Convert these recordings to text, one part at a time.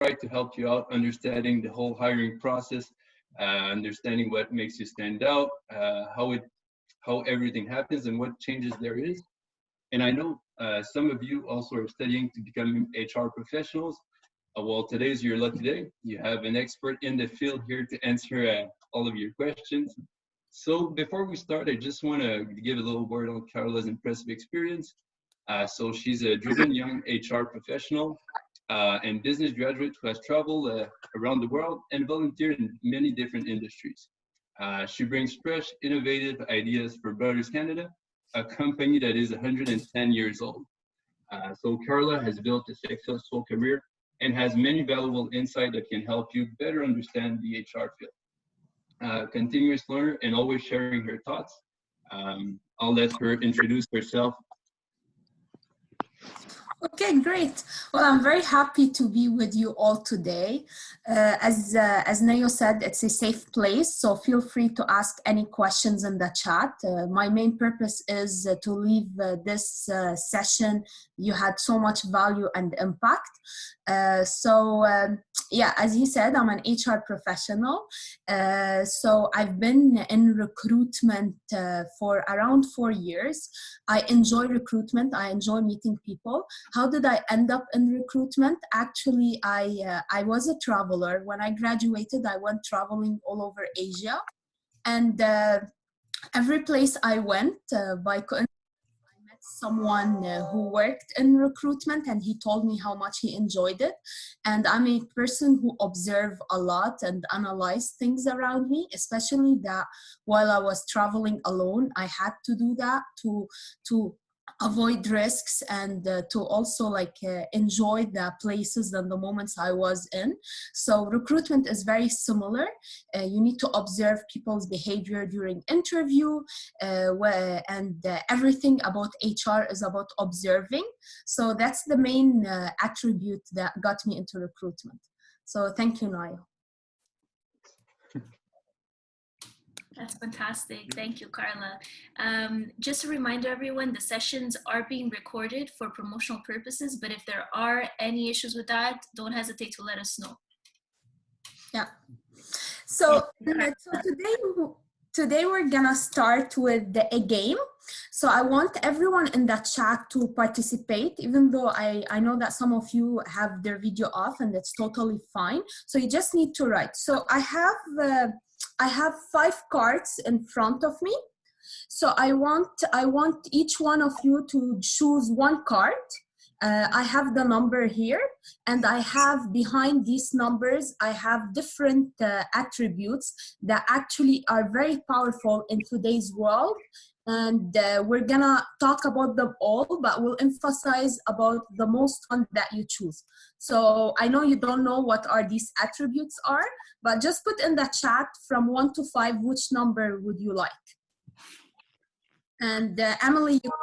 try to help you out understanding the whole hiring process, understanding what makes you stand out, how everything happens and what changes there is. And I know some of you also are studying to become HR professionals. Well, today's your lucky day. You have an expert in the field here to answer all of your questions. So before we start, I just want to give a little word on Carla's impressive experience. So she's a driven young HR professional and business graduate who has traveled around the world and volunteered in many different industries. She brings fresh, innovative ideas for Brothers Canada, a company that is 110 years old. So Carla has built a successful career and has many valuable insights that can help you better understand the HR field. Continuous learner and always sharing her thoughts. I'll let her introduce herself. Okay, great. Well, I'm very happy to be with you all today. As Nayo said, it's a safe place, so feel free to ask any questions in the chat. My main purpose is to leave this session. You had so much value and impact. Yeah, as he said, I'm an HR professional. So I've been in recruitment for around 4 years. I enjoy recruitment. I enjoy meeting people. How did I end up in recruitment? Actually, I was a traveler. When I graduated, I went traveling all over Asia. And every place I went, by coincidence, I met someone who worked in recruitment, and he told me how much he enjoyed it. And I'm a person who observe a lot and analyze things around me, especially that while I was traveling alone, I had to do that to avoid risks and to also enjoy the places and the moments I was in. So recruitment is very similar. You need to observe people's behavior during interview, and everything about HR is about observing. So that's the main attribute that got me into recruitment. So thank you, Naya. That's fantastic. Thank you, Carla. Just a reminder, everyone, the sessions are being recorded for promotional purposes, but if there are any issues with that, don't hesitate to let us know. Yeah. So today we're gonna start with a game. So I want everyone in the chat to participate, even though I know that some of you have their video off, and that's totally fine. So you just need to write. So I have 5 cards in front of me. So I want each one of you to choose one card. I have the number here, and I have behind these numbers, I have different attributes that actually are very powerful in today's world. And we're gonna talk about them all, but we'll emphasize about the most one that you choose. So I know you don't know what are these attributes are, but just put in the chat from 1 to 5, which number would you like? And Emily, your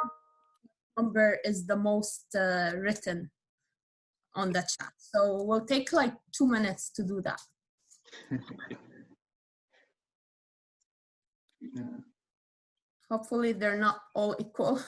number is the most written on the chat. So we'll take like 2 minutes to do that. Yeah. Hopefully they're not all equal.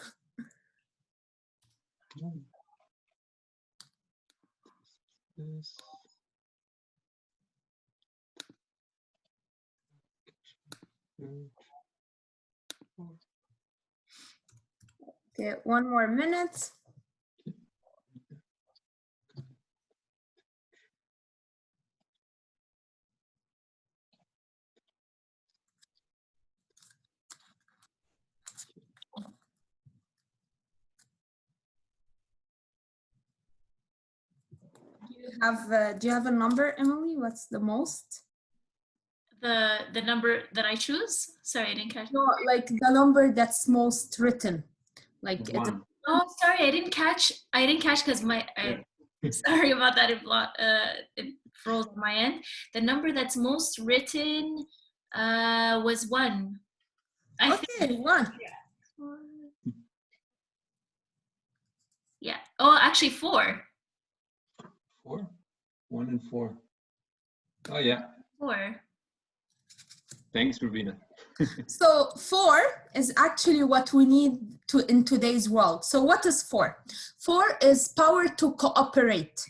Okay, 1 more minute. Do you have a number, Emily? What's the most? The number that I choose? Sorry, I didn't catch. No, like the number that's most written. Like oh, sorry, I didn't catch because my sorry about that. It froze on my end. The number that's most written was 1. Okay, 1. Yeah. Oh, actually 4. 4? 1 and 4. Oh yeah. 4. Thanks, Rubina. So 4 is actually what we need in today's world. So what is 4? 4 is power to cooperate.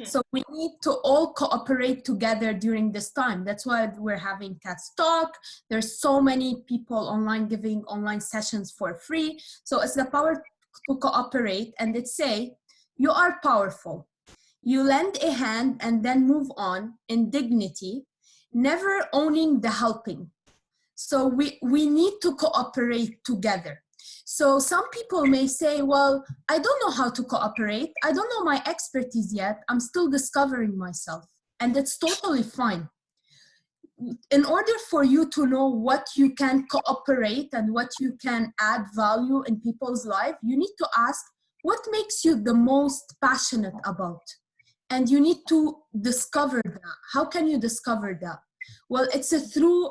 So we need to all cooperate together during this time. That's why we're having Cats Talk. There's so many people online giving online sessions for free. So it's the power to cooperate, and it's say, you are powerful. You lend a hand and then move on in dignity, never owning the helping. So we need to cooperate together. So some people may say, well, I don't know how to cooperate. I don't know my expertise yet. I'm still discovering myself. And it's totally fine. In order for you to know what you can cooperate and what you can add value in people's life, you need to ask, what makes you the most passionate about? And you need to discover that. How can you discover that? Well, it's through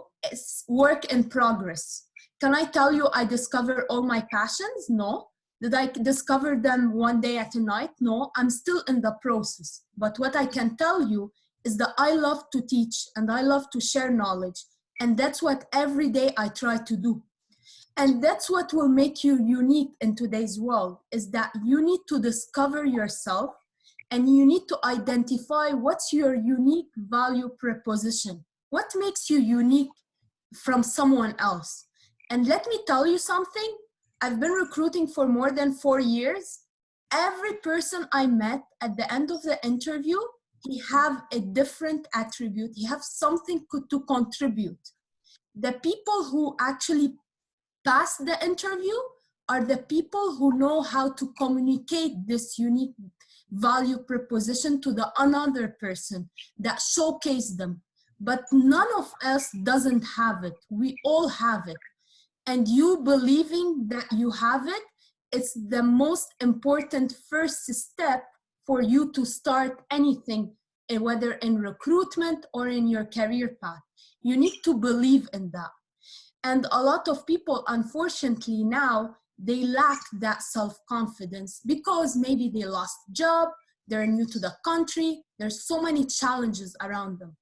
work in progress. Can I tell you I discovered all my passions? No. Did I discover them one day at a night? No, I'm still in the process. But what I can tell you is that I love to teach and I love to share knowledge. And that's what every day I try to do. And that's what will make you unique in today's world, is that you need to discover yourself and you need to identify what's your unique value proposition. What makes you unique from someone else? And let me tell you something. I've been recruiting for more than 4 years. Every person I met at the end of the interview, he have a different attribute. He have something to contribute. The people who actually pass the interview are the people who know how to communicate this unique value proposition to the another person that showcase them. But none of us doesn't have it. We all have it. And you believing that you have it, it's the most important first step for you to start anything, whether in recruitment or in your career path. You need to believe in that. And a lot of people, unfortunately now, they lack that self-confidence because maybe they lost job, they're new to the country, there's so many challenges around them.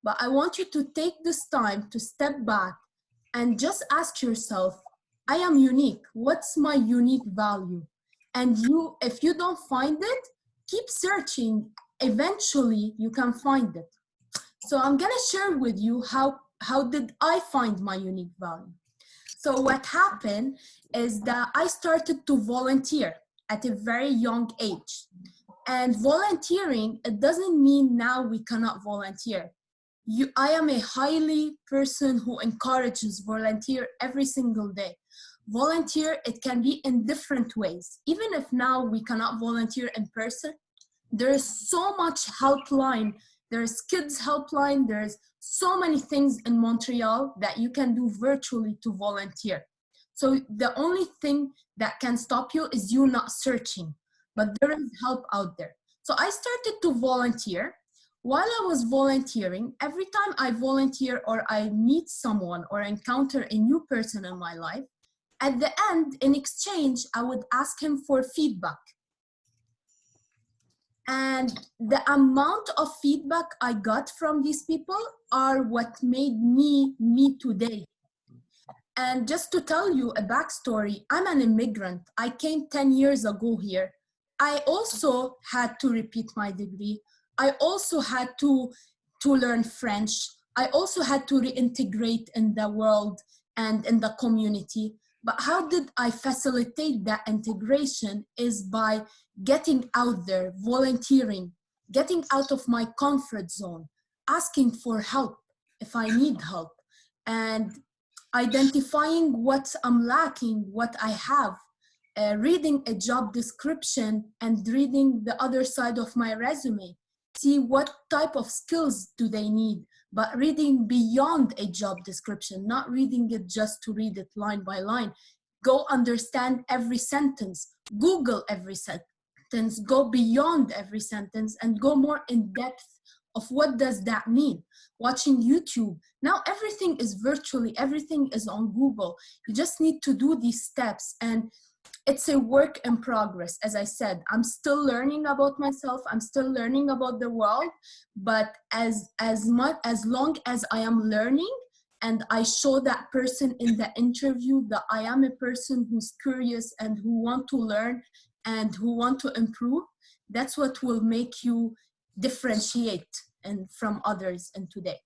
But I want you to take this time to step back and just ask yourself, I am unique. What's my unique value? And if you don't find it, keep searching. Eventually, you can find it. So I'm gonna share with you how did I find my unique value. So what happened is that I started to volunteer at a very young age. And volunteering, it doesn't mean now we cannot volunteer. I am a highly person who encourages volunteer every single day. Volunteer, it can be in different ways. Even if now we cannot volunteer in person, there is so much helpline. There's kids helpline. There's so many things in Montreal that you can do virtually to volunteer. So the only thing that can stop you is you not searching, but there is help out there. So I started to volunteer. While I was volunteering, every time I volunteer or I meet someone or encounter a new person in my life, at the end, in exchange, I would ask him for feedback. And the amount of feedback I got from these people are what made me today. And just to tell you a backstory, I'm an immigrant. I came 10 years ago here. I also had to repeat my degree. I also had to learn French. I also had to reintegrate in the world and in the community. But how did I facilitate that integration is by getting out there, volunteering, getting out of my comfort zone, asking for help if I need help, and identifying what I'm lacking, what I have, reading a job description and reading the other side of my resume. See what type of skills do they need, but reading beyond a job description, not reading it just to read it line by line. Go understand every sentence, Google every sentence, go beyond every sentence and go more in depth of what does that mean. Watching YouTube. Now everything is virtually, everything is on Google. You just need to do these steps, and it's a work in progress. As I said, I'm still learning about myself. I'm still learning about the world. But as long as I am learning and I show that person in the interview that I am a person who's curious and who want to learn and who want to improve, that's what will make you differentiate and from others in today.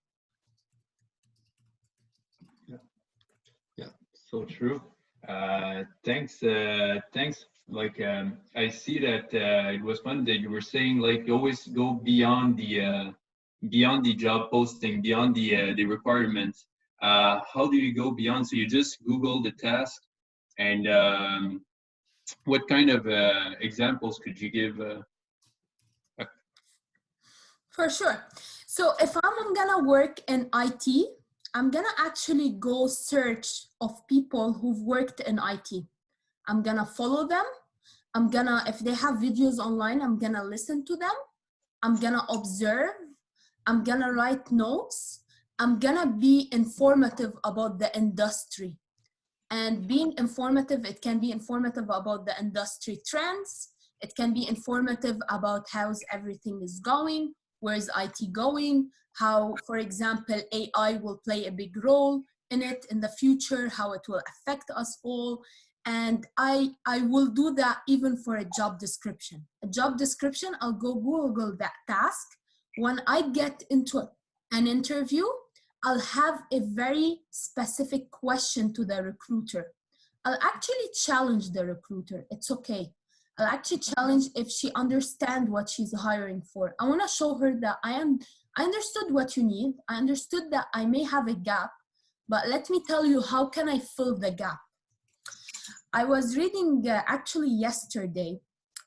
Yeah, so true. Thanks. Thanks. Like, I see that it was fun that you were saying, like, you always go beyond the job posting, beyond the requirements. How do you go beyond? So you just Google the task, and what kind of examples could you give? For sure. So if I'm gonna work in IT, I'm gonna actually go search of people who've worked in IT. I'm gonna follow them. If they have videos online, I'm gonna listen to them. I'm gonna observe. I'm gonna write notes. I'm gonna be informative about the industry. And being informative, it can be informative about the industry trends. It can be informative about how everything is going, where is IT going, how, for example, AI will play a big role in it in the future, how it will affect us all. And I will do that even for a job description. A job description, I'll go Google that task. When I get into an interview, I'll have a very specific question to the recruiter. I'll actually challenge the recruiter. It's okay. I'll actually challenge if she understands what she's hiring for. I want to show her that I understood what you need. I understood that I may have a gap, but let me tell you, how can I fill the gap? I was reading actually yesterday,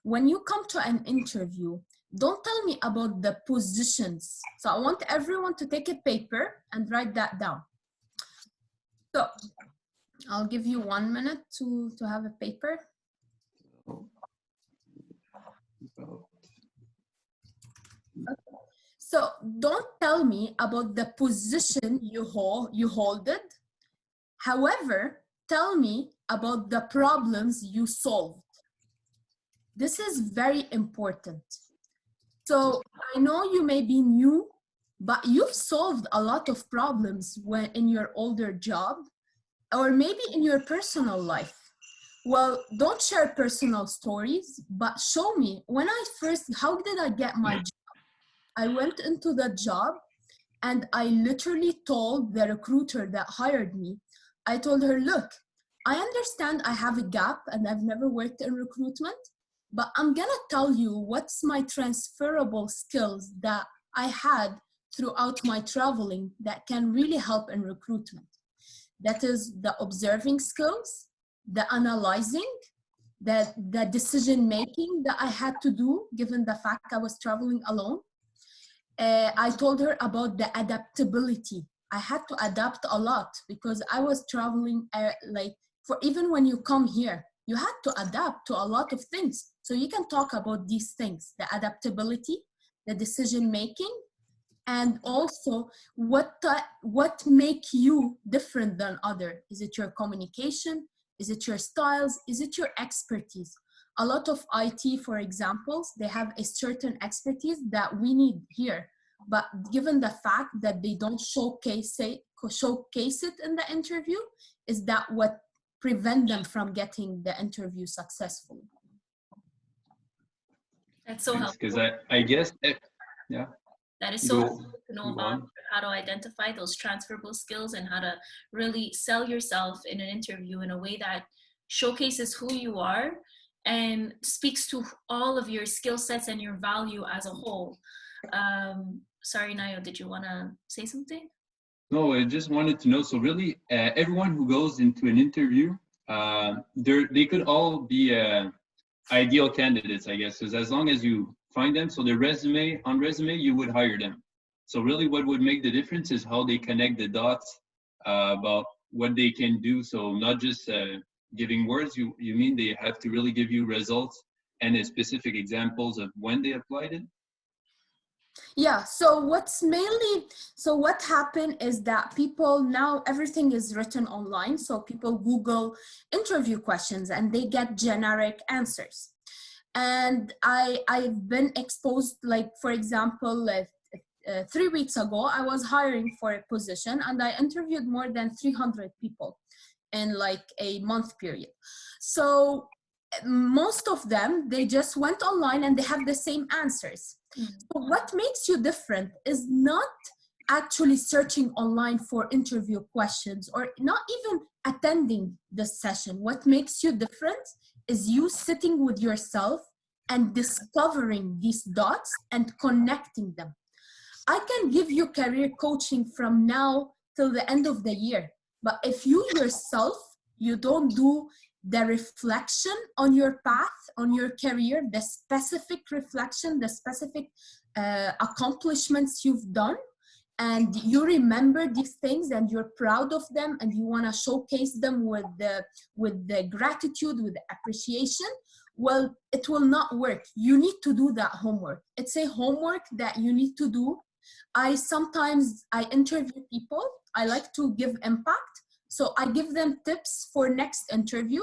when you come to an interview, don't tell me about the positions. So I want everyone to take a paper and write that down. So I'll give you 1 minute to have a paper. Okay. So don't tell me about the position you hold it. However, tell me about the problems you solved. This is very important. So I know you may be new, but you've solved a lot of problems when in your older job, or maybe in your personal life. Well, don't share personal stories, but show me how did I get my job? I went into the job and I literally told the recruiter that hired me, I told her, look, I understand I have a gap and I've never worked in recruitment, but I'm gonna tell you what's my transferable skills that I had throughout my traveling that can really help in recruitment. That is the observing skills, the analyzing, the decision-making that I had to do given the fact I was traveling alone. I told her about the adaptability. I had to adapt a lot because I was traveling even when you come here, you had to adapt to a lot of things. So you can talk about these things, the adaptability, the decision-making, and also what make you different than other. Is it your communication? Is it your styles? Is it your expertise? A lot of IT, for example, they have a certain expertise that we need here. But given the fact that they don't showcase it in the interview, is that what prevent them from getting the interview successfully? That's so helpful. Because I guess, yeah. That is so helpful to know about how to identify those transferable skills and how to really sell yourself in an interview in a way that showcases who you are and speaks to all of your skill sets and your value as a whole. Sorry, Nayo, did you want to say something? No, I just wanted to know. So really, everyone who goes into an interview, they could all be ideal candidates, I guess, because as long as you find them, so their resume, you would hire them. So really what would make the difference is how they connect the dots about what they can do. So not just giving words, you mean they have to really give you results and specific examples of when they applied it? Yeah, so what happened is that people now, everything is written online. So people Google interview questions and they get generic answers. And I've been exposed, like, for example, 3 weeks ago, I was hiring for a position and I interviewed more than 300 people in like a month period. So most of them, they just went online and they have the same answers. So what makes you different is not actually searching online for interview questions or not even attending the session. What makes you different is you sitting with yourself and discovering these dots and connecting them. I can give you career coaching from now till the end of the year, but if you yourself, you don't do the reflection on your path, on your career, the specific reflection, the specific accomplishments you've done, and you remember these things and you're proud of them and you want to showcase them with the gratitude, with the appreciation, well, it will not work. You need to do that homework. It's a homework that you need to do. I interview people. I like to give impact. So I give them tips for next interview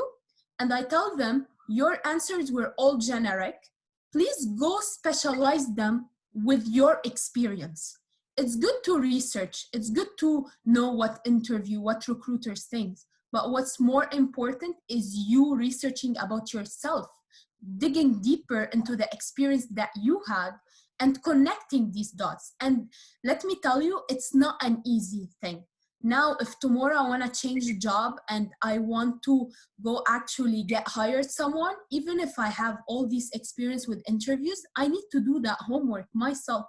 and I tell them, your answers were all generic. Please go specialize them with your experience. It's good to research. It's good to know what recruiters think. But what's more important is you researching about yourself, digging deeper into the experience that you had and connecting these dots. And let me tell you, it's not an easy thing. Now, if tomorrow I want to change a job and I want to go actually get hired someone, even if I have all this experience with interviews, I need to do that homework myself.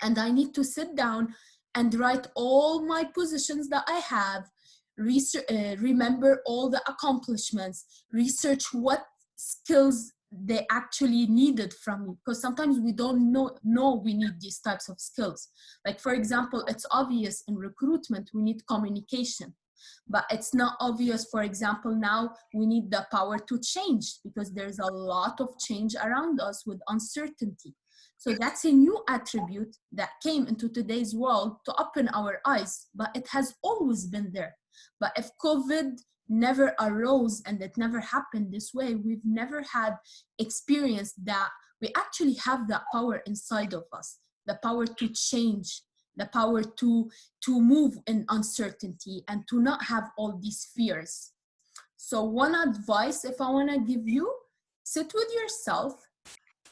And I need to sit down and write all my positions that I have, remember all the accomplishments, research what skills they actually needed from me, because sometimes we don't know we need these types of skills. Like, for example, it's obvious in recruitment we need communication, but it's not obvious, for example, now we need the power to change, because there's a lot of change around us with uncertainty. So that's a new attribute that came into today's world to open our eyes, but it has always been there. But if COVID never arose and it never happened this way, we've never had experience that we actually have that power inside of us, the power to change, the power to move in uncertainty and to not have all these fears. So one advice, if I want to give you, sit with yourself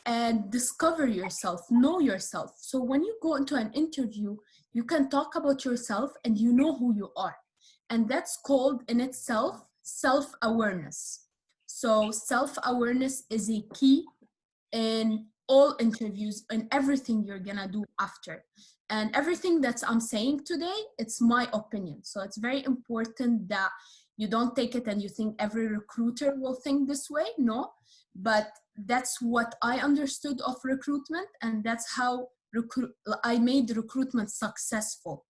and discover yourself, know yourself. So when you go into an interview, you can talk about yourself and you know who you are. And that's called in itself self-awareness. So self-awareness is a key in all interviews and everything you're gonna do after. And everything that I'm saying today, it's my opinion. So it's very important that you don't take it and you think every recruiter will think this way. No, but that's what I understood of recruitment, and that's how I made recruitment successful.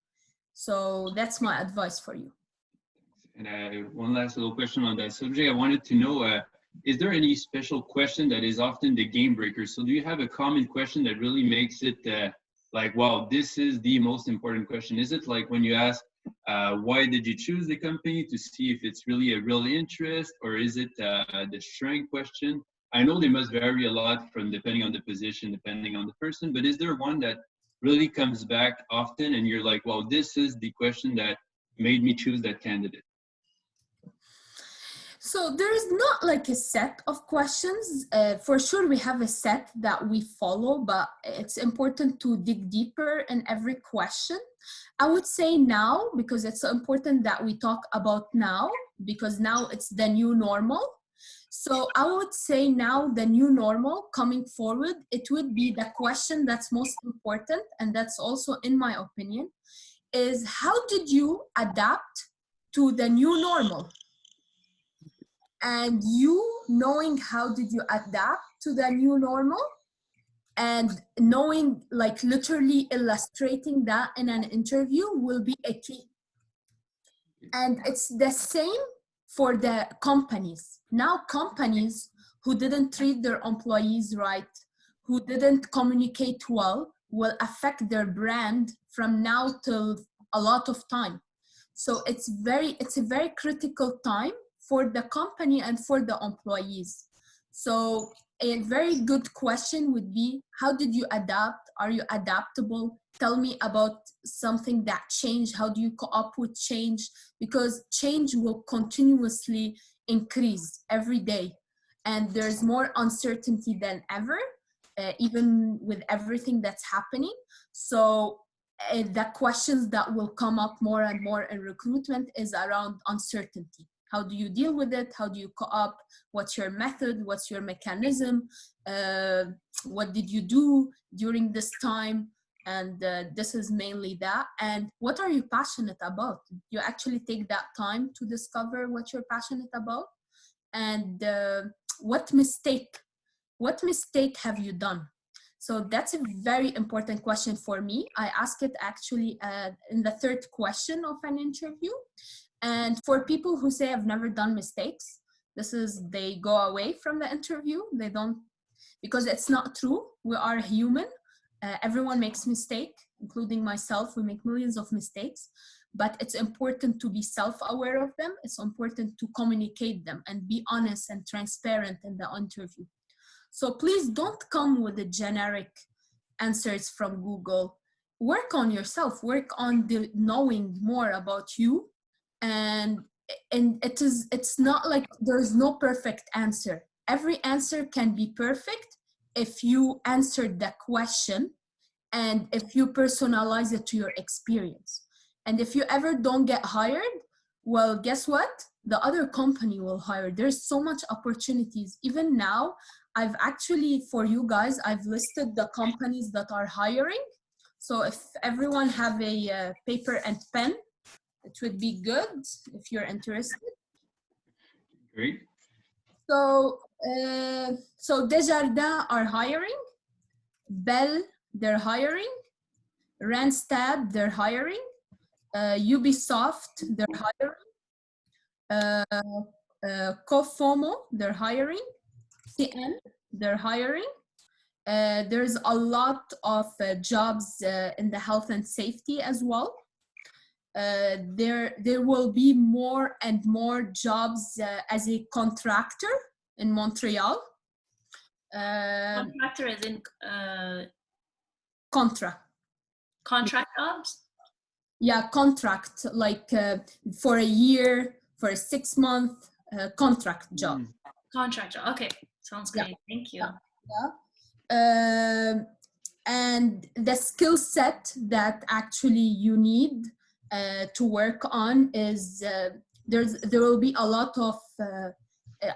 So that's my advice for you. And one last little question on that subject. I wanted to know, is there any special question that is often the game breaker? So do you have a common question that really makes it like, wow, this is the most important question? Is it like when you ask, why did you choose the company, to see if it's really a real interest, or is it the strength question? I know they must vary a lot from depending on the position, depending on the person, but is there one that really comes back often and you're like, well, this is the question that made me choose that candidate? So there is not like a set of questions. For sure, we have a set that we follow, but it's important to dig deeper in every question. I would say now, because it's so important that we talk about now, because now it's the new normal. So I would say now the new normal coming forward, it would be the question that's most important, and that's also in my opinion, is how did you adapt to the new normal? And you knowing how did you adapt to the new normal and knowing, like literally illustrating that in an interview will be a key. And it's the same for the companies. Now companies who didn't treat their employees right, who didn't communicate well, will affect their brand from now till a lot of time. So it's a very critical time for the company and for the employees. So a very good question would be, how did you adapt? Are you adaptable? Tell me about something that changed. How do you cope with change? Because change will continuously increase every day. and there's more uncertainty than ever, even with everything that's happening. So the questions that will come up more and more in recruitment is around uncertainty. How do you deal with it? How do you co-op? What's your method? What's your mechanism? What did you do during this time? And this is mainly that. And what are you passionate about? You actually take that time to discover what you're passionate about. And what mistake have you done? So that's a very important question for me. I ask it actually in the third question of an interview. And for people who say I've never done mistakes, they go away from the interview. They don't, because it's not true. We are human. Everyone makes mistake, including myself. We make millions of mistakes, but it's important to be self-aware of them. It's important to communicate them and be honest and transparent in the interview. So please don't come with the generic answers from Google. Work on yourself, work on knowing more about you. And it's not like there's no perfect answer. Every answer can be perfect if you answered the question and if you personalize it to your experience. And if you ever don't get hired, well, guess what? The other company will hire. There's so much opportunities. Even now, I've actually, for you guys, I've listed the companies that are hiring. So if everyone have a paper and pen, it would be good if you're interested. Great. So Desjardins are hiring. Bell, they're hiring. Randstad, they're hiring. Ubisoft, they're hiring. Cofomo, they're hiring. CN, they're hiring. There's a lot of jobs in the health and safety as well. There will be more and more jobs as a contractor in Montreal. Contractor as in Contract jobs? Yeah, contract, like for a year, for a 6-month contract job. Contract job, okay. Sounds great, thank you. Yeah. And the skill set that actually you need to work on is there will be a lot of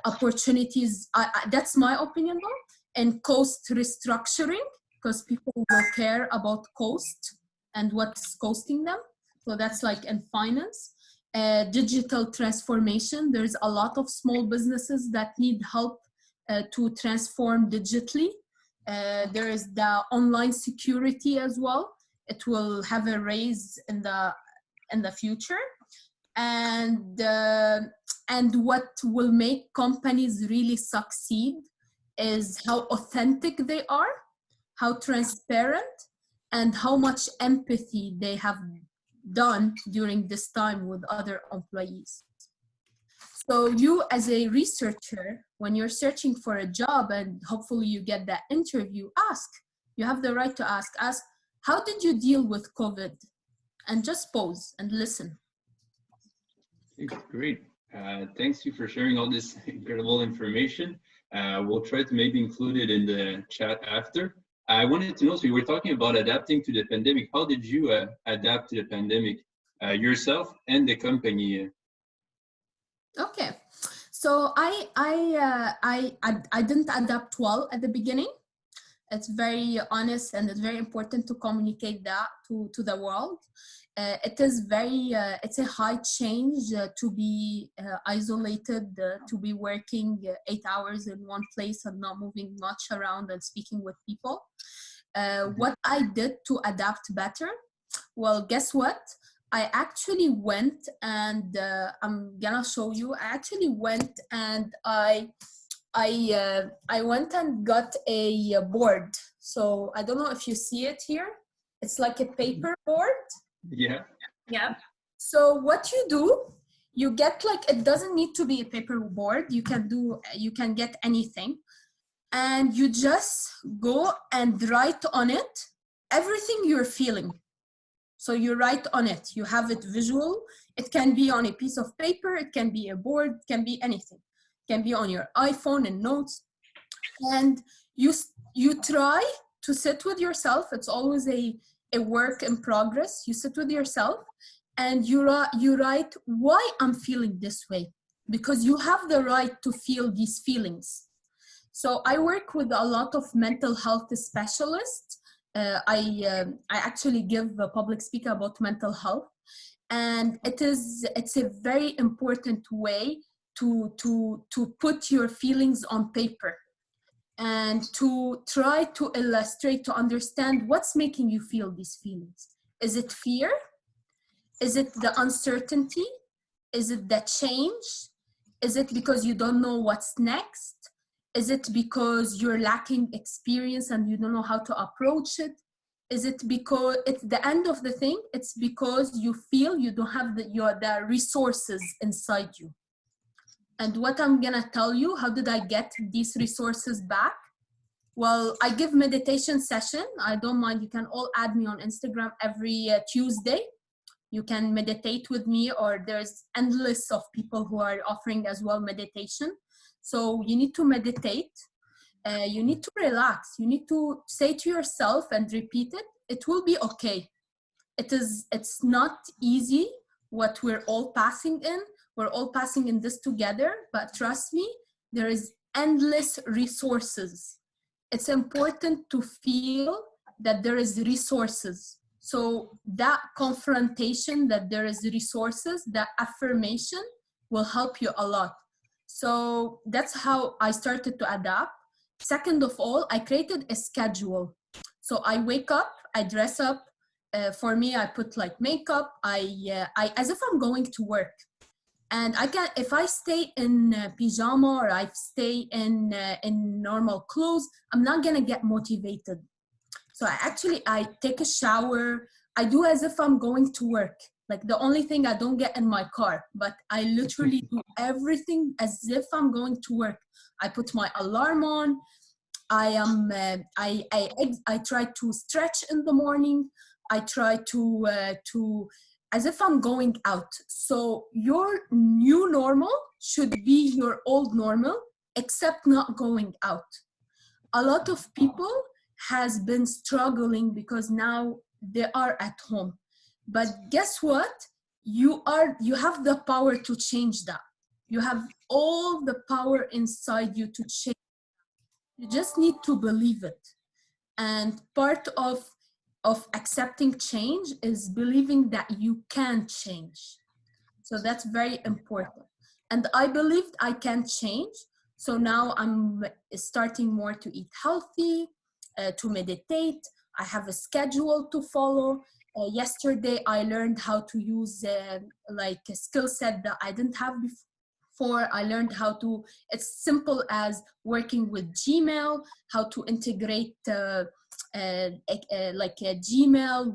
opportunities. That's my opinion though, in cost restructuring, because people will care about cost and what's costing them. So that's like in finance. Digital transformation. There's a lot of small businesses that need help to transform digitally. There is the online security as well. It will have a raise in the future. And what will make companies really succeed is how authentic they are, how transparent, and how much empathy they have done during this time with other employees. So you as a researcher, when you're searching for a job and hopefully you get that interview, you have the right to ask, how did you deal with COVID? And just pause and listen. Great. Thanks you for sharing all this incredible information. We'll try to maybe include it in the chat after. I wanted to know, so you were talking about adapting to the pandemic. How did you adapt to the pandemic yourself and the company? Okay, so I didn't adapt well at the beginning. It's very honest and it's very important to communicate that to the world. It is it's a high change to be isolated, to be working 8 hours in one place and not moving much around and speaking with people. What I did to adapt better, well, guess what? I actually went and I'm gonna show you. I actually went and I went and got a board. So I don't know if you see it here. It's like a paper board. Yeah. Yeah. So what you do, you get like, it doesn't need to be a paper board. You can get anything. And you just go and write on it everything you're feeling. So you write on it, you have it visual. It can be on a piece of paper, it can be a board, it can be anything. It can be on your iPhone and notes. And you try to sit with yourself. It's always a work in progress. You sit with yourself and you write why I'm feeling this way, because you have the right to feel these feelings. So I work with a lot of mental health specialists. I actually give a public speak about mental health, and it's a very important way to put your feelings on paper and to try to illustrate, to understand what's making you feel these feelings. Is it fear? Is it the uncertainty? Is it the change? Is it because you don't know what's next? Is it because you're lacking experience and you don't know how to approach it? Is it because it's the end of the thing? It's because you feel you don't have the resources inside you. And what I'm gonna tell you, how did I get these resources back? Well, I give meditation session. I don't mind, you can all add me on Instagram every Tuesday. You can meditate with me, or there's endless of people who are offering as well meditation. So you need to meditate. You need to relax. You need to say to yourself and repeat it. It will be okay. It's not easy what we're all passing in. We're all passing in this together, but trust me, there is endless resources. It's important to feel that there is resources. So that confrontation that there is resources, that affirmation will help you a lot. So that's how I started to adapt. Second of all, I created a schedule. So I wake up, I dress up. For me, I put like makeup. I as if I'm going to work. And I can, if I stay in pajama or I stay in normal clothes, I'm not gonna get motivated. So I take a shower. I do as if I'm going to work. Like the only thing I don't get in my car, but I literally do everything as if I'm going to work. I put my alarm on. I try to stretch in the morning. I try to as if I'm going out. So your new normal should be your old normal, except not going out. A lot of people has been struggling because now they are at home. But guess what? You have the power to change that. You have all the power inside you to change. You just need to believe it. And part of accepting change is believing that you can change. So that's very important. And I believed I can change. So now I'm starting more to eat healthy, to meditate. I have a schedule to follow. Yesterday, I learned how to use like a skill set that I didn't have before. I learned how to, it's simple as working with Gmail, how to integrate like a Gmail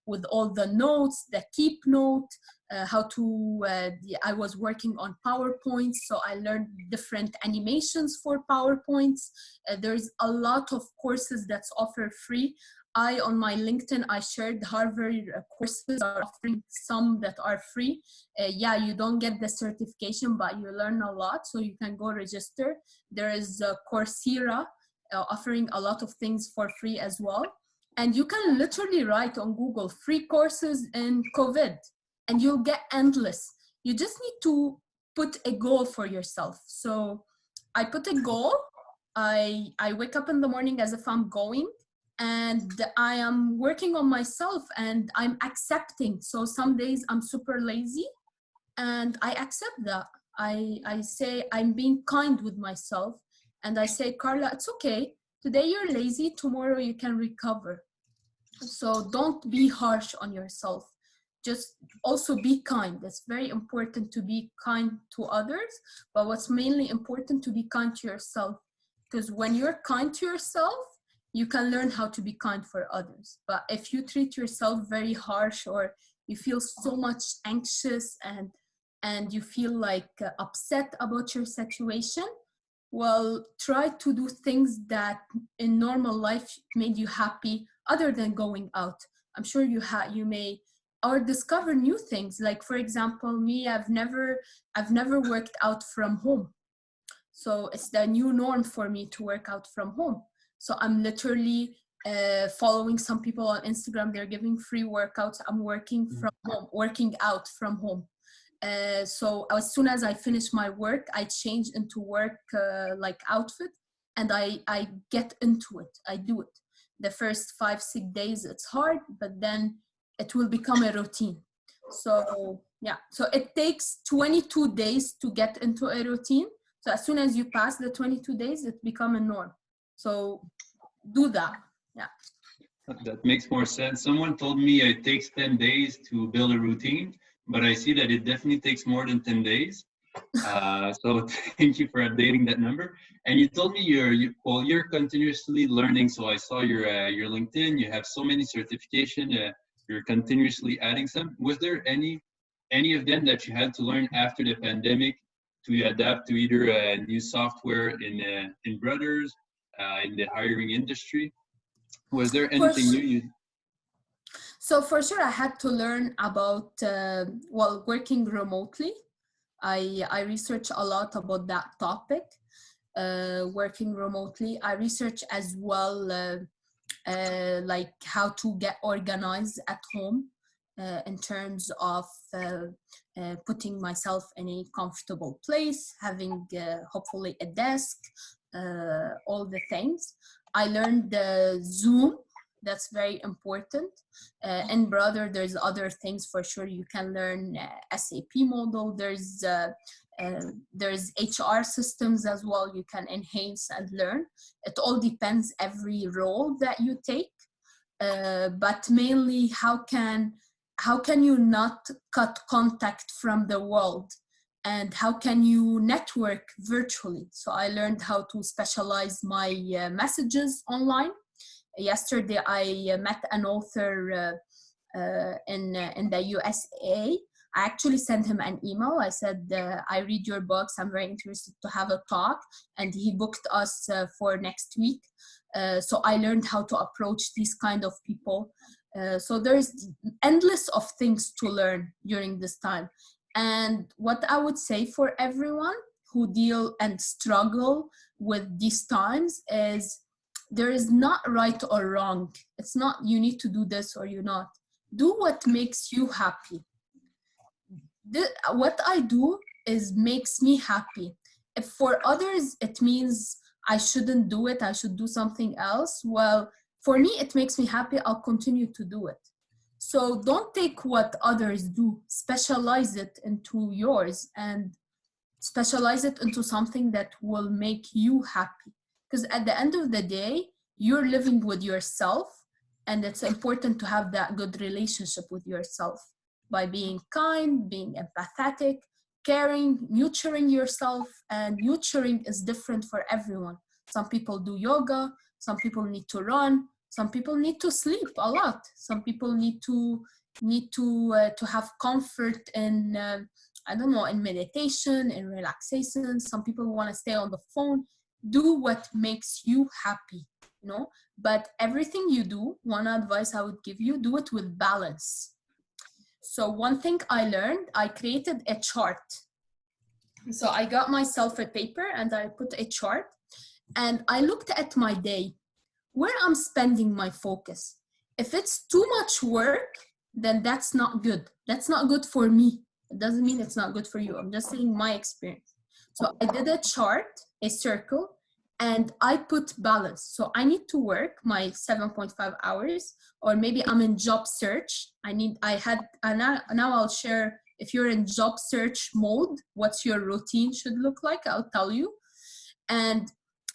with all the notes, the keep note, how to, I was working on PowerPoints, so I learned different animations for PowerPoints. There's a lot of courses that's offered free. On my LinkedIn, I shared Harvard courses are offering some that are free. Yeah, you don't get the certification, but you learn a lot, so you can go register. There is Coursera offering a lot of things for free as well. And you can literally write on Google free courses in COVID and you'll get endless. You just need to put a goal for yourself. So I put a goal. I wake up in the morning as if I'm going, and I am working on myself and I'm accepting. So some days I'm super lazy and I accept that. I say I'm being kind with myself. And I say, Carla, it's okay. Today you're lazy, tomorrow you can recover. So don't be harsh on yourself. Just also be kind. It's very important to be kind to others, but what's mainly important to be kind to yourself. Because when you're kind to yourself, you can learn how to be kind for others. But if you treat yourself very harsh, or you feel so much anxious and you feel like upset about your situation, well, try to do things that in normal life made you happy other than going out. I'm sure you may, or discover new things. Like for example, me, I've never worked out from home. So it's the new norm for me to work out from home. So I'm literally following some people on Instagram. They're giving free workouts. I'm working from home, working out from home. So as soon as I finish my work, I change into work like outfit, and I get into it. I do it. The first 5-6 days it's hard, but then it will become a routine. So yeah, so it takes 22 days to get into a routine. So as soon as you pass the 22 days, it become a norm. So do that. Yeah. That makes more sense. Someone told me it takes 10 days to build a routine, but I see that it definitely takes more than 10 days. So thank you for updating that number. And you told me you're continuously learning. So I saw your LinkedIn. You have so many certification. You're continuously adding some. Was there any of them that you had to learn after the pandemic to adapt to either new software in Brothers, in the hiring industry? Was there For anything new you? So for sure, I had to learn about, working remotely. I research a lot about that topic, working remotely. I research as well, like how to get organized at home in terms of putting myself in a comfortable place, having hopefully a desk, all the things. I learned Zoom. That's very important. In Brother, there's other things for sure. You can learn SAP model. There's HR systems as well. You can enhance and learn. It all depends every role that you take. But mainly, how can you not cut contact from the world? And how can you network virtually? So I learned how to specialize my messages online. Yesterday, I met an author in the USA. I actually sent him an email. I said, I read your books. I'm very interested to have a talk. And he booked us for next week. So I learned how to approach these kind of people. So there's endless of things to learn during this time. And what I would say for everyone who deal and struggle with these times is there is not right or wrong. It's not you need to do this or you not. Do what makes you happy. What I do is makes me happy. If for others it means I shouldn't do it, I should do something else, well, for me it makes me happy, I'll continue to do it. So don't take what others do, specialize it into yours and specialize it into something that will make you happy. Because at the end of the day, you're living with yourself, and it's important to have that good relationship with yourself by being kind, being empathetic, caring, nurturing yourself. And nurturing is different for everyone. Some people do yoga, some people need to run, some people need to sleep a lot, some people need to have comfort in I don't know, in meditation, in relaxation. Some people want to stay on the phone. Do what makes you happy, you know. But everything you do, one advice I would give you, do it with balance. So one thing I learned, I created a chart. So I got myself a paper and I put a chart and I looked at my day, where I'm spending my focus. If it's too much work, then that's not good. That's not good for me. It doesn't mean it's not good for you. I'm just saying my experience. So I did a chart, a circle, and I put balance. So I need to work my 7.5 hours, or maybe I'm in job search. Now I'll share, if you're in job search mode, what's your routine should look like, I'll tell you. And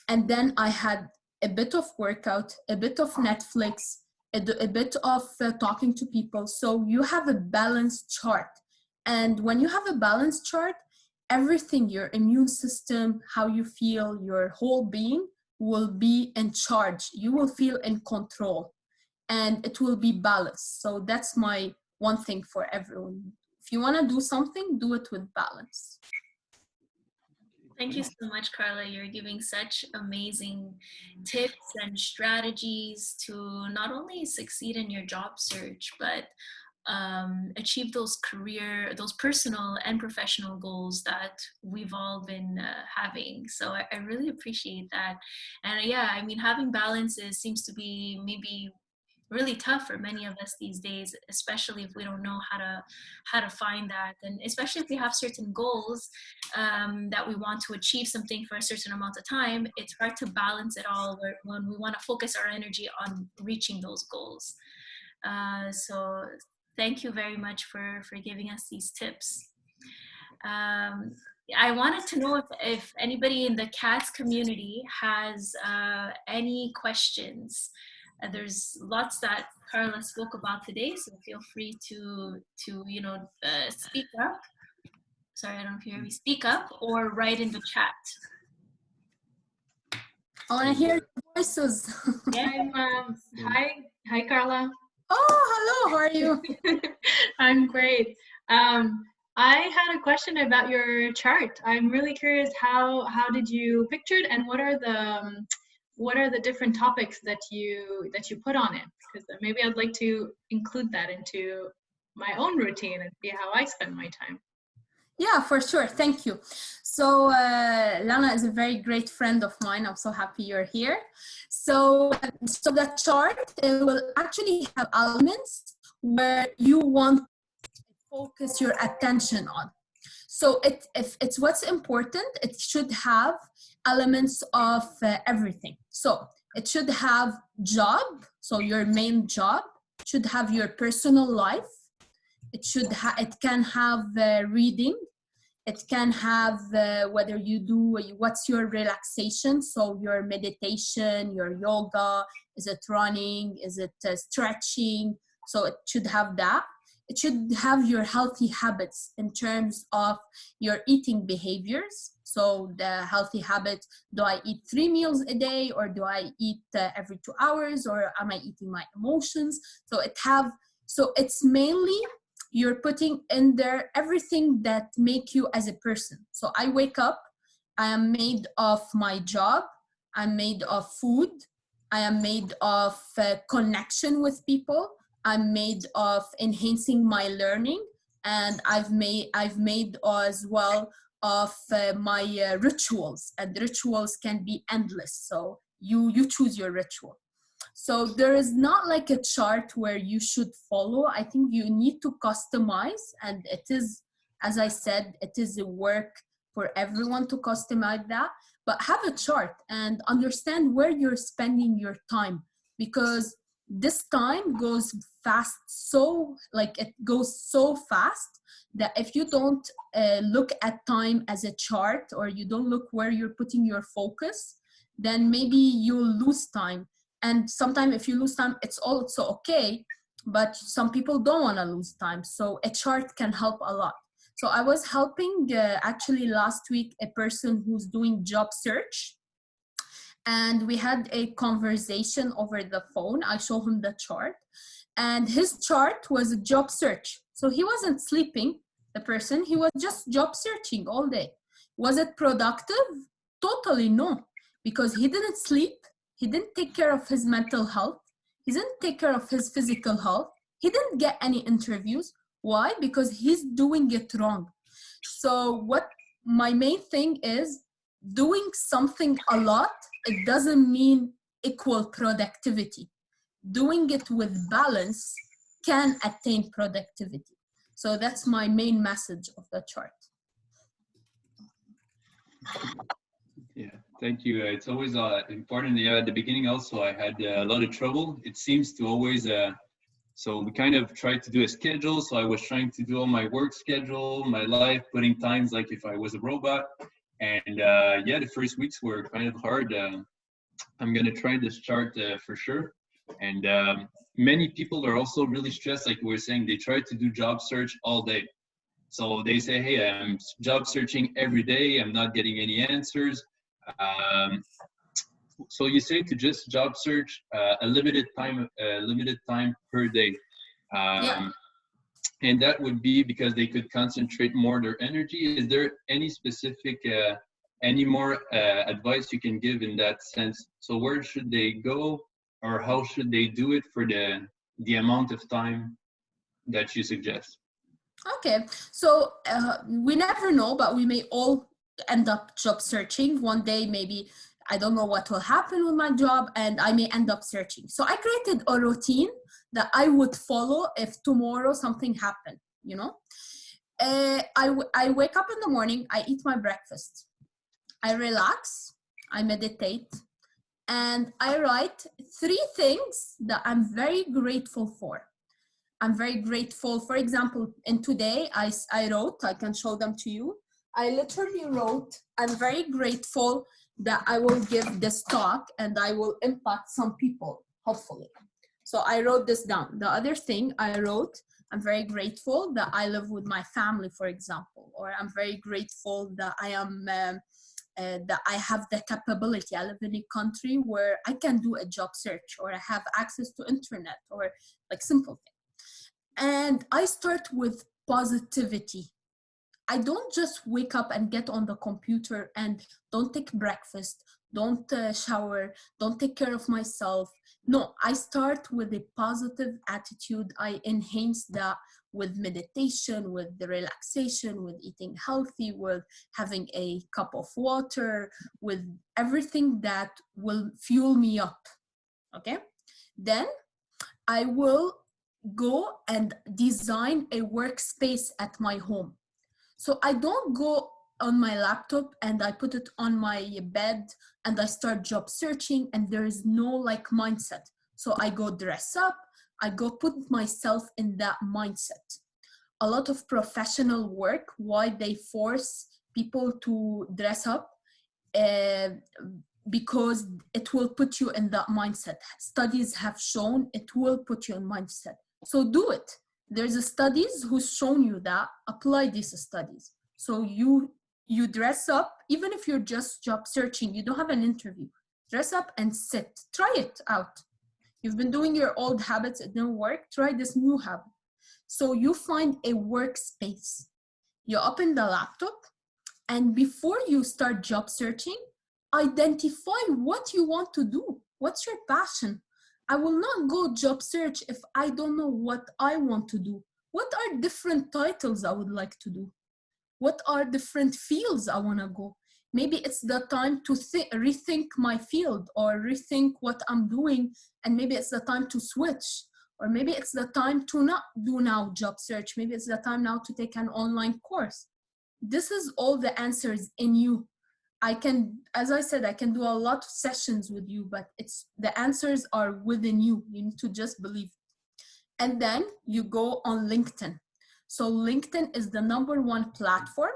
then I had a bit of workout, a bit of Netflix, a bit of talking to people. So you have a balanced chart. And when you have a balanced chart, everything, your immune system, how you feel, your whole being will be in charge. You will feel in control and it will be balanced. So that's my one thing for everyone. If you want to do something, do it with balance. Thank you so much, Carla. You're giving such amazing tips and strategies to not only succeed in your job search, but achieve those personal and professional goals that we've all been having. So I really appreciate that. And yeah, I mean, having balances seems to be maybe really tough for many of us these days, especially if we don't know how to find that, and especially if we have certain goals that we want to achieve something for a certain amount of time. It's hard to balance it all when we want to focus our energy on reaching those goals. So thank you very much for giving us these tips. I wanted to know if anybody in the CATS community has any questions. There's lots that Carla spoke about today, so feel free to speak up. Sorry, I don't know if you hear me. Speak up or write in the chat. I want to hear your voices. Yeah. Hi, Carla. Oh, hello. How are you? I'm great. I had a question about your chart. I'm really curious, how did you picture it, and what are the different topics that you put on it? Because maybe I'd like to include that into my own routine and see how I spend my time. Yeah, for sure. Thank you. So Lana is a very great friend of mine. I'm so happy you're here. So the chart will actually have elements where you want to focus your attention on. So if it's what's important, it should have elements of everything. So it should have job, so your main job. It should have your personal life. It can have reading. It can have whether you do, what's your relaxation, so your meditation, your yoga, is it running, is it stretching? So it should have that. It should have your healthy habits in terms of your eating behaviors. So the healthy habit, do I eat 3 meals a day, or do I eat every 2 hours, or am I eating my emotions? So it's mainly you're putting in there everything that make you as a person. So I wake up, I am made of my job, I'm made of food, I am made of connection with people, I'm made of enhancing my learning, and I've made as well of my rituals, and rituals can be endless. So you choose your ritual. So there is not like a chart where you should follow. I think you need to customize, and it is, as I said, it is a work for everyone to customize that, but have a chart and understand where you're spending your time, because this time goes fast. So like it goes so fast that if you don't look at time as a chart, or you don't look where you're putting your focus, then maybe you'll lose time. And sometimes if you lose time, it's also okay, but some people don't want to lose time. So a chart can help a lot. So I was helping actually last week a person who's doing job search, and we had a conversation over the phone. I showed him the chart, and his chart was a job search. So he wasn't sleeping, the person, he was just job searching all day. Was it productive? Totally no, because he didn't sleep. He didn't take care of his mental health. He didn't take care of his physical health. He didn't get any interviews. Why? Because he's doing it wrong. So what my main thing is, doing something a lot, it doesn't mean equal productivity. Doing it with balance can attain productivity. So that's my main message of the chart. Yeah, thank you. It's always important. Yeah, at the beginning also, I had a lot of trouble. It seems to always, so we kind of tried to do a schedule. So I was trying to do all my work schedule, my life, putting times like if I was a robot. And yeah, the first weeks were kind of hard. I'm going to try this chart for sure. And many people are also really stressed. Like we were saying, they try to do job search all day. So they say, hey, I'm job searching every day. I'm not getting any answers. So you say to just job search a limited time per day. Yeah. And that would be because they could concentrate more their energy. Is there any specific, any more advice you can give in that sense? So where should they go, or how should they do it for the amount of time that you suggest? Okay, so we never know, but we may all end up job searching. One day, maybe I don't know what will happen with my job, and I may end up searching. So I created a routine that I would follow if tomorrow something happened, you know. I wake up in the morning, I eat my breakfast, I relax, I meditate, and I write 3 things that I'm very grateful for. I'm very grateful. For example, in today, I wrote, I can show them to you. I literally wrote, I'm very grateful that I will give this talk and I will impact some people, hopefully. So I wrote this down. The other thing I wrote, I'm very grateful that I live with my family, for example, or I'm very grateful that I am, that I have the capability. I live in a country where I can do a job search, or I have access to internet, or like simple things. And I start with positivity. I don't just wake up and get on the computer and don't take breakfast, don't shower, don't take care of myself. No, I start with a positive attitude. I enhance that with meditation, with the relaxation, with eating healthy, with having a cup of water, with everything that will fuel me up. Okay? Then I will go and design a workspace at my home. So I don't go on my laptop and I put it on my bed and I start job searching and there is no like mindset. So I go dress up, I go put myself in that mindset. A lot of professional work, why they force people to dress up, because it will put you in that mindset. Studies have shown it will put you in mindset. So do it. There's a studies who's shown you that. Apply these studies. So you dress up, even if you're just job searching, you don't have an interview. Dress up and sit. Try it out. You've been doing your old habits, it didn't work. Try this new habit. So you find a workspace. You open the laptop, and before you start job searching, identify what you want to do. What's your passion? I will not go job search if I don't know what I want to do. What are different titles I would like to do? What are different fields I want to go? Maybe it's the time to rethink my field or rethink what I'm doing, and maybe it's the time to switch, or maybe it's the time to not do now job search. Maybe it's the time now to take an online course. This is all the answers in you. I can, as I said, I can do a lot of sessions with you, but it's the answers are within you. You need to just believe. And then you go on LinkedIn. So LinkedIn is the #1 platform.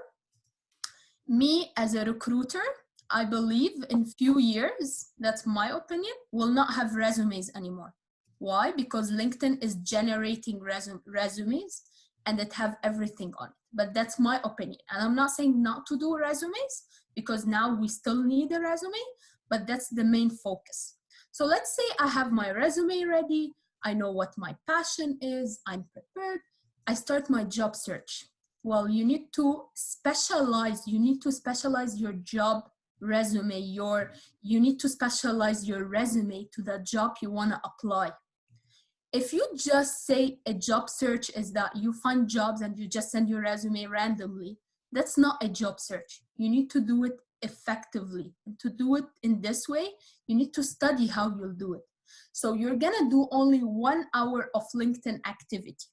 Me as a recruiter, I believe in few years, that's my opinion, will not have resumes anymore. Why? Because LinkedIn is generating resumes and it have everything on it. But that's my opinion. And I'm not saying not to do resumes, because now we still need a resume, but that's the main focus. So let's say I have my resume ready. I know what my passion is. I'm prepared. I start my job search. Well, you need to specialize. You need to specialize your job resume. You need to specialize your resume to the job you want to apply. If you just say a job search is that you find jobs and you just send your resume randomly, that's not a job search. You need to do it effectively. And to do it in this way, you need to study how you'll do it. So you're gonna do only 1 hour of LinkedIn activity.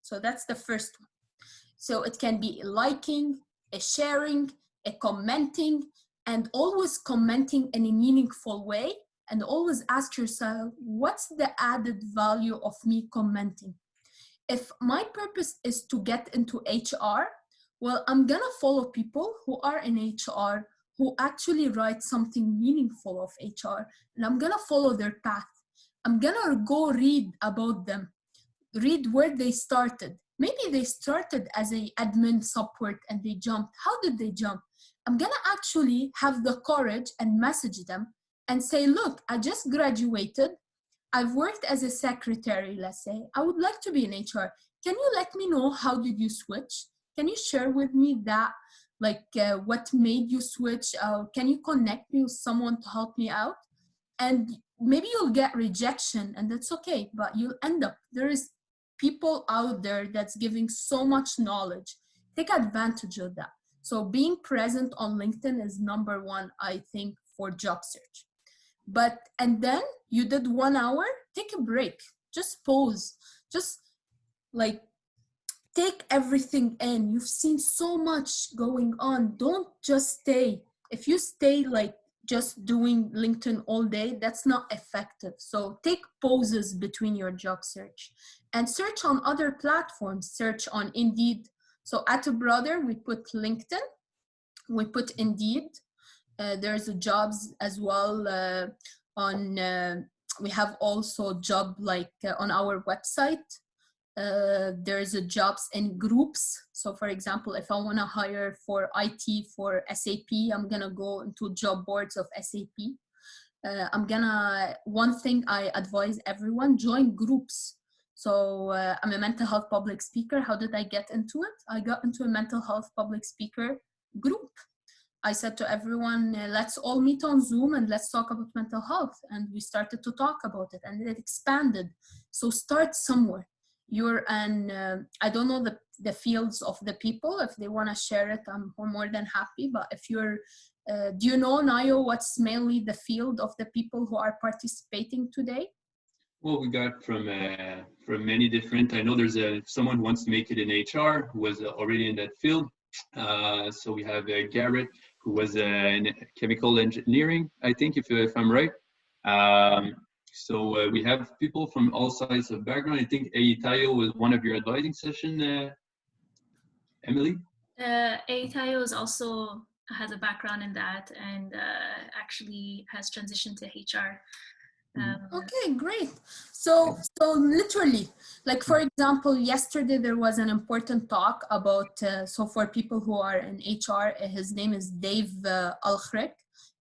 So that's the first one. So it can be a liking, a sharing, a commenting, and always commenting in a meaningful way. And always ask yourself, what's the added value of me commenting? If my purpose is to get into HR, well, I'm gonna follow people who are in HR, who actually write something meaningful of HR, and I'm gonna follow their path. I'm gonna go read about them, read where they started. Maybe they started as an admin support and they jumped. How did they jump? I'm gonna actually have the courage and message them and say, look, I just graduated. I've worked as a secretary, let's say. I would like to be in HR. Can you let me know how did you switch? Can you share with me that, what made you switch? Can you connect me with someone to help me out? And maybe you'll get rejection and that's okay, but you'll end up, there is people out there that's giving so much knowledge. Take advantage of that. So being present on LinkedIn is number one, I think, for job search. And then you did 1 hour, take a break, just pause, just like take everything in. You've seen so much going on. Don't just stay. If you stay like just doing LinkedIn all day, that's not effective. So take pauses between your job search and search on other platforms. Search on Indeed. So at a brother, we put LinkedIn, we put Indeed. There's jobs as well we have also job like on our website. There's jobs in groups. So for example, if I want to hire for IT for SAP, I'm gonna go into job boards of SAP. One thing I advise everyone, join groups. So I'm a mental health public speaker. How did I get into it? I got into a mental health public speaker group. I said to everyone, let's all meet on Zoom and let's talk about mental health. And we started to talk about it and it expanded. So start somewhere. I don't know the fields of the people. If they want to share it, I'm more than happy. But if you're, do you know, Nayo, what's mainly the field of the people who are participating today? Well, we got from many different, I know there's someone who wants to make it in HR who was already in that field. So we have Garrett, who was in chemical engineering, I think, if I'm right. So we have people from all sides of background. I think Eitayo was one of your advising session, Emily? Eitayo is also has a background in that and actually has transitioned to HR. Okay, great. So literally, like for example, yesterday there was an important talk about, so for people who are in HR, his name is Dave Alchrek.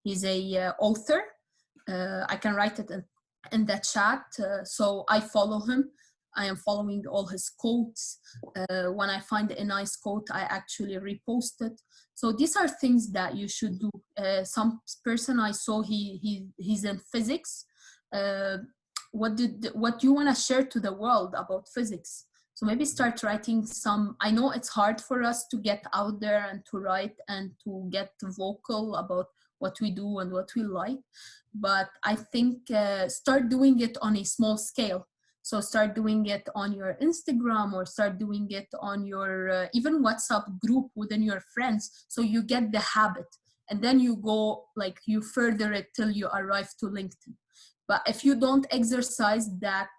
He's a author. I can write it in the chat. So I follow him. I am following all his quotes. When I find a nice quote, I actually repost it. So these are things that you should do. Some person I saw, he's in physics. What you want to share to the world about physics? So maybe start writing some. I know it's hard for us to get out there and to write and to get vocal about what we do and what we like, but I think start doing it on a small scale. So start doing it on your Instagram or start doing it on your even WhatsApp group within your friends, so you get the habit, and then you go like you further it till you arrive to LinkedIn. But if you don't exercise that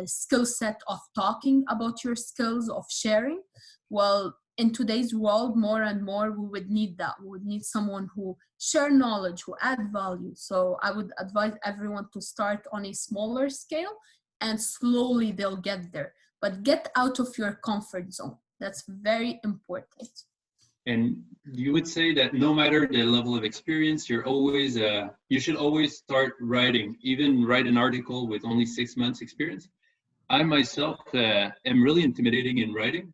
skill set of talking about your skills, of sharing, well, in today's world, more and more, we would need that. We would need someone who share knowledge, who add value. So I would advise everyone to start on a smaller scale and slowly they'll get there. But get out of your comfort zone. That's very important. And you would say that no matter the level of experience, you're always you should always start writing, even write an article with only 6 months experience. I myself am really intimidating in writing.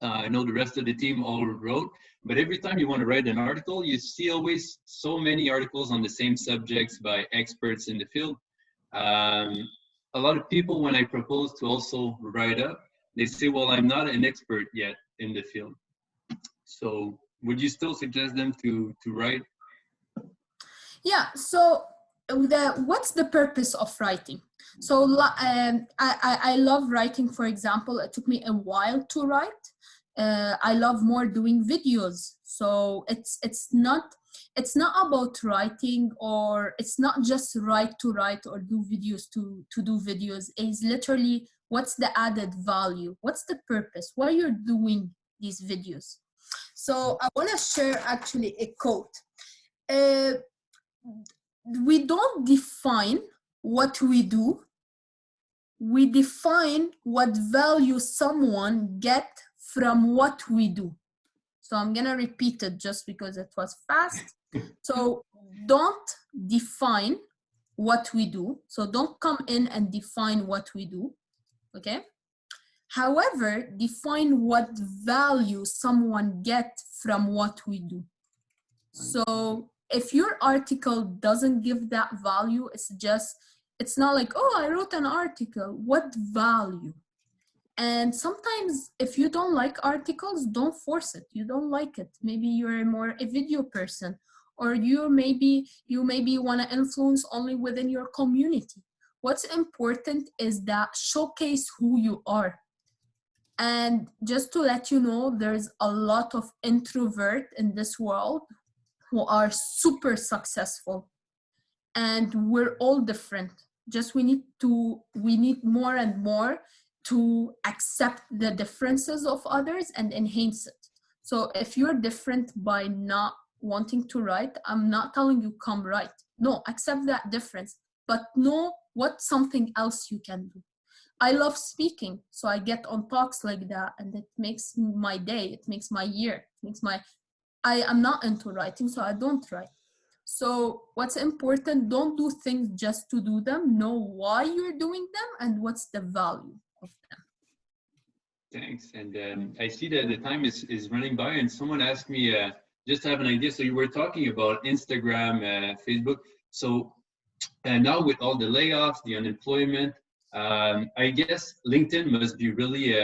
I know the rest of the team all wrote, but every time you want to write an article, you see always so many articles on the same subjects by experts in the field. A lot of people, when I propose to also write up, they say, well, I'm not an expert yet in the field. So would you still suggest them to write? Yeah, so what's the purpose of writing? So I love writing, for example. It took me a while to write. I love more doing videos. So it's not about writing, or it's not just write to write or do videos to do videos. It's literally what's the added value? What's the purpose? Why you're doing these videos? So I want to share actually a quote. We don't define what we do. We define what value someone get from what we do. So I'm going to repeat it just because it was fast. So don't define what we do. So don't come in and define what we do. Okay? However, define what value someone gets from what we do. So if your article doesn't give that value, it's not like, oh, I wrote an article. What value? And sometimes if you don't like articles, don't force it. You don't like it. Maybe you're more a video person, or you maybe want to influence only within your community. What's important is that showcase who you are. And just to let you know, there's a lot of introvert in this world who are super successful, and we're all different. Just we need more and more to accept the differences of others and enhance it. So if you're different by not wanting to write, I'm not telling you come write. No, accept that difference, but know what something else you can do. I love speaking, so I get on talks like that, and it makes my day, it makes my year, it makes my, I am not into writing, so I don't write. So what's important, don't do things just to do them, know why you're doing them and what's the value of them. Thanks. And I see that the time is running by, and someone asked me, just to have an idea, so you were talking about Instagram, Facebook. So now with all the layoffs, the unemployment, I guess LinkedIn must be really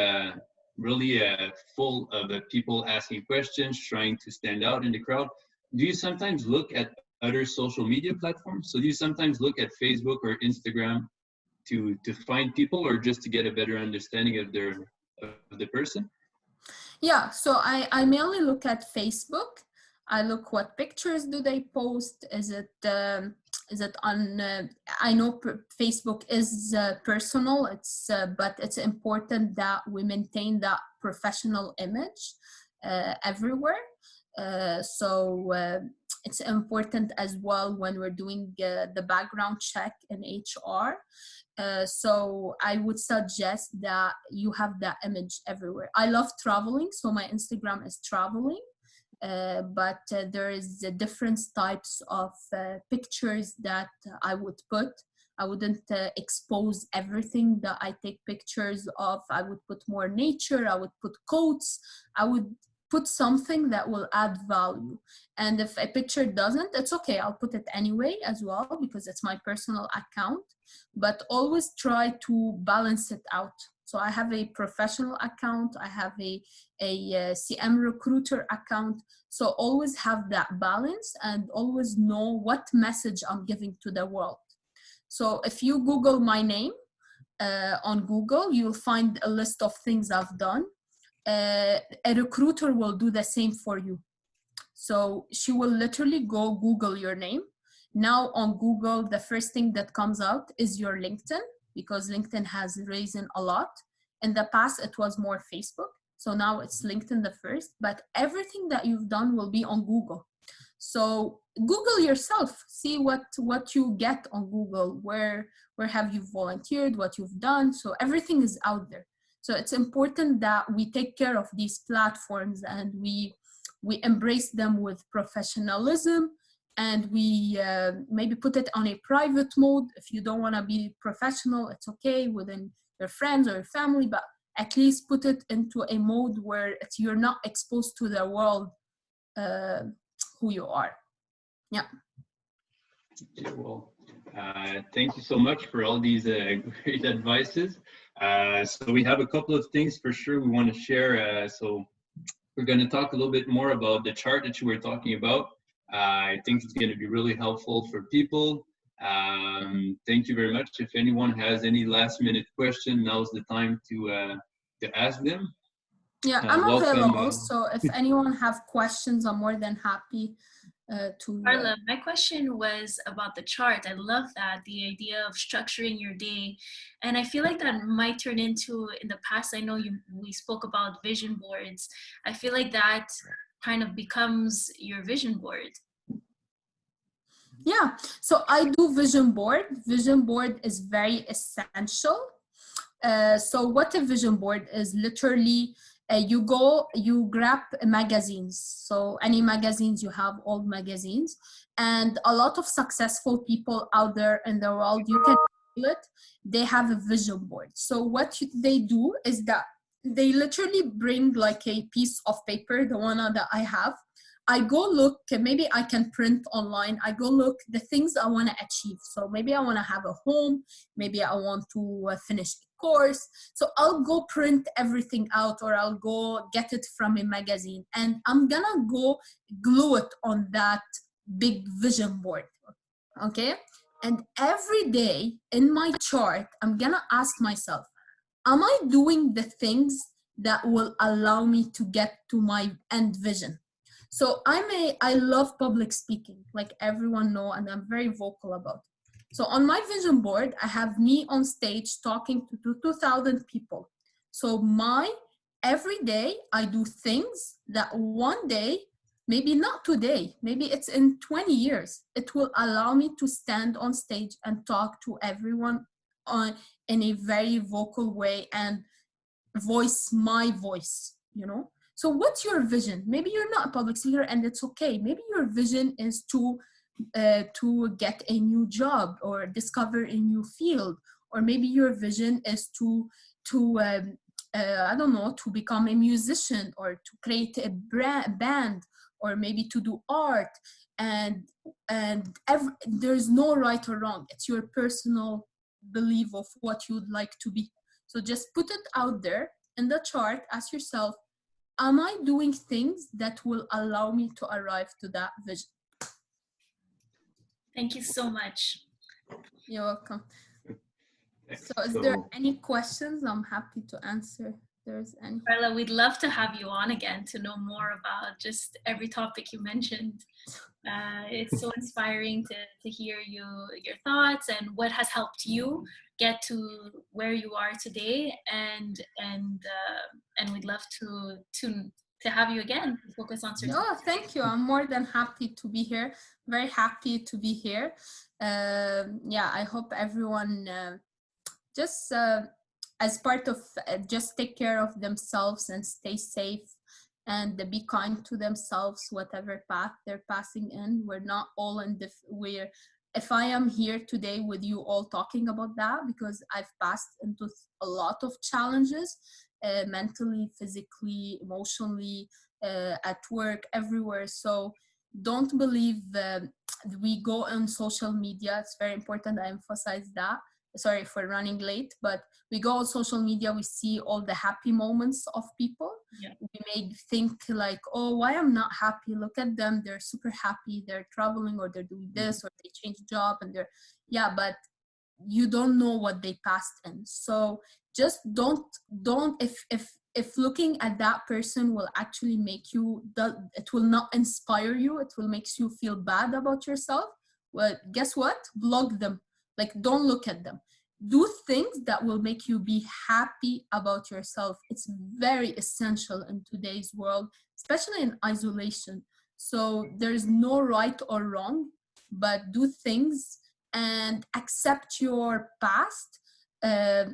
full of people asking questions, trying to stand out in the crowd. Do you sometimes look at other social media platforms? So do you sometimes look at Facebook or Instagram to find people, or just to get a better understanding of the person? Yeah, so I mainly look at Facebook. I look what pictures do they post. Is it on? I know Facebook is personal. It's but it's important that we maintain that professional image everywhere. It's important as well when we're doing the background check in HR. So I would suggest that you have that image everywhere. I love traveling, so my Instagram is traveling. But there is different types of pictures that I would put. I wouldn't expose everything that I take pictures of. I would put more nature, I would put quotes, I would put something that will add value. And if a picture doesn't, it's okay, I'll put it anyway as well, because it's my personal account. But always try to balance it out. So I have a professional account, I have a CM recruiter account. So always have that balance and always know what message I'm giving to the world. So if you Google my name on Google, you'll find a list of things I've done. A recruiter will do the same for you. So she will literally go Google your name. Now on Google, the first thing that comes out is your LinkedIn, because LinkedIn has risen a lot. In the past, it was more Facebook. So now it's LinkedIn the first, but everything that you've done will be on Google. So Google yourself, see what you get on Google, where have you volunteered, what you've done. So everything is out there. So it's important that we take care of these platforms and we embrace them with professionalism, and we maybe put it on a private mode. If you don't want to be professional, it's okay within your friends or your family, but at least put it into a mode where you're not exposed to the world who you are. Yeah. Okay, well, thank you so much for all these great advices. So we have a couple of things for sure we want to share. So we're going to talk a little bit more about the chart that you were talking about. I think it's going to be really helpful for people. Thank you very much. If anyone has any last minute question, now's the time to ask them. Yeah, I'm welcome, available. So if anyone have questions, I'm more than happy to. Carla, my question was about the chart. I love that, the idea of structuring your day. And I feel like that might turn into, in the past, I know we spoke about vision boards. I feel like that kind of becomes your vision board. Yeah, so I do vision board. Vision board is very essential. So what a vision board is, literally you grab magazines. So any magazines you have, old magazines, and a lot of successful people out there in the world, you can feel it, they have a vision board. So what they do is that they literally bring like a piece of paper, the one that I have. I go look, maybe I can print online. I go look the things I want to achieve. So maybe I want to have a home. Maybe I want to finish a course. So I'll go print everything out, or I'll go get it from a magazine, and I'm gonna go glue it on that big vision board. Okay? And every day in my chart, I'm gonna ask myself, am I doing the things that will allow me to get to my end vision? So I love public speaking, like everyone know, and I'm very vocal about it. So on my vision board, I have me on stage talking to 2,000 people. So every day I do things that one day, maybe not today, maybe it's in 20 years, it will allow me to stand on stage and talk to everyone in a very vocal way and voice my voice, you know? So what's your vision? Maybe you're not a public speaker and it's okay. Maybe your vision is to get a new job or discover a new field, or maybe your vision is to I don't know, to become a musician, or to create a band, or maybe to do art. And there's no right or wrong. It's your personal belief of what you'd like to be. So just put it out there in the chart. Ask yourself, am I doing things that will allow me to arrive to that vision? Thank you so much. You're welcome. Thanks. So is there any questions? I'm happy to answer. There's any. Carla, we'd love to have you on again to know more about just every topic you mentioned. It's so inspiring to hear your thoughts and what has helped you get to where you are today, and we'd love to have you again to focus on certain. Oh, thank you. I'm more than happy to be here. Very happy to be here. Yeah, I hope everyone just as part of just take care of themselves and stay safe, and be kind to themselves, whatever path they're passing in. We're not all in if I am here today with you all talking about that, because I've passed into a lot of challenges, mentally, physically, emotionally, at work, everywhere. So don't believe we go on social media. It's very important. I emphasize that. Sorry for running late, but we go on social media, we see all the happy moments of people. Yeah. We may think like, oh, why I'm not happy? Look at them, they're super happy, they're traveling, or they're doing this, or they change job, and but you don't know what they passed in. So just don't if looking at that person will actually make you, it will not inspire you, it will make you feel bad about yourself. Well, guess what? Block them. Like, don't look at them. Do things that will make you be happy about yourself. It's very essential in today's world, especially in isolation. So there's no right or wrong, but do things and accept your past.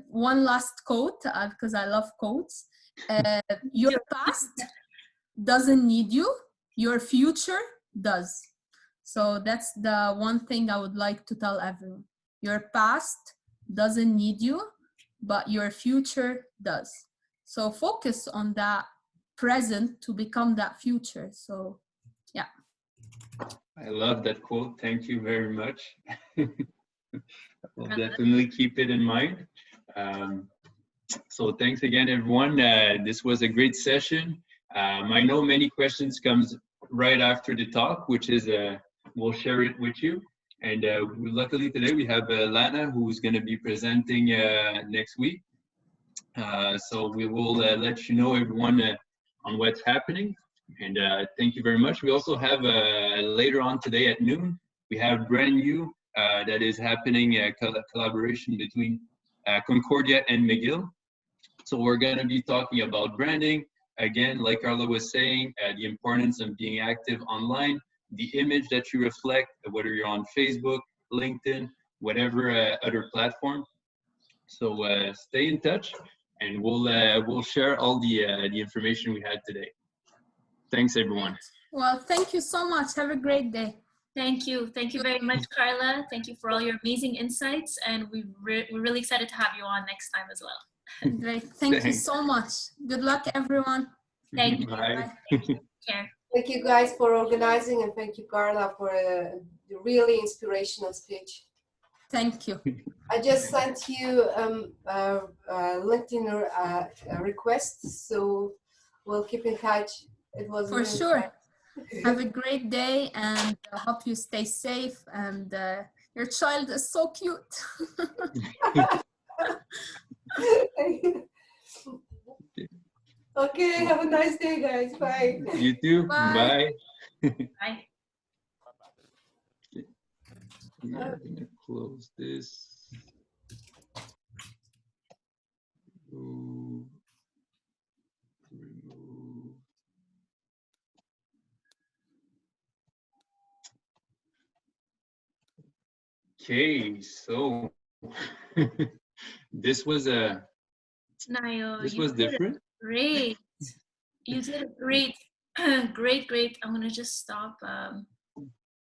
One last quote, because I love quotes. Your past doesn't need you, your future does. So that's the one thing I would like to tell everyone. Your past doesn't need you, but your future does. So focus on that present to become that future. So, yeah. I love that quote. Thank you very much. I'll definitely keep it in mind. So thanks again, everyone. This was a great session. I know many questions comes right after the talk, which is we'll share it with you. And luckily today we have Lana, who's going to be presenting next week. So we will let you know, everyone, on what's happening. And thank you very much. We also have later on today at noon, we have brand new that is happening, collaboration between Concordia and McGill. So we're going to be talking about branding. Again, like Carla was saying, the importance of being active online, the image that you reflect, whether you're on Facebook, LinkedIn, whatever other platform. So stay in touch, and we'll share all the information we had today. Thanks, everyone. Well, thank you so much. Have a great day. Thank you. Thank you very much, Carla. Thank you for all your amazing insights, and we're really excited to have you on next time as well. Great. Thank you so much. Good luck, everyone. Thank you. Bye. Thank you. Care. Thank you guys for organizing, and thank you, Carla, for a really inspirational speech. Thank you. I just sent you LinkedIn request, so we'll keep in touch. It was For really sure. fun. Have a great day, and hope you stay safe. And your child is so cute. Okay, have a nice day, guys. Bye. You too. Bye. Bye. Bye. We are gonna close this. Remove. Remove. Okay, so this was Nayo, this you was did it different. great. You did it great. Great. I'm gonna just stop.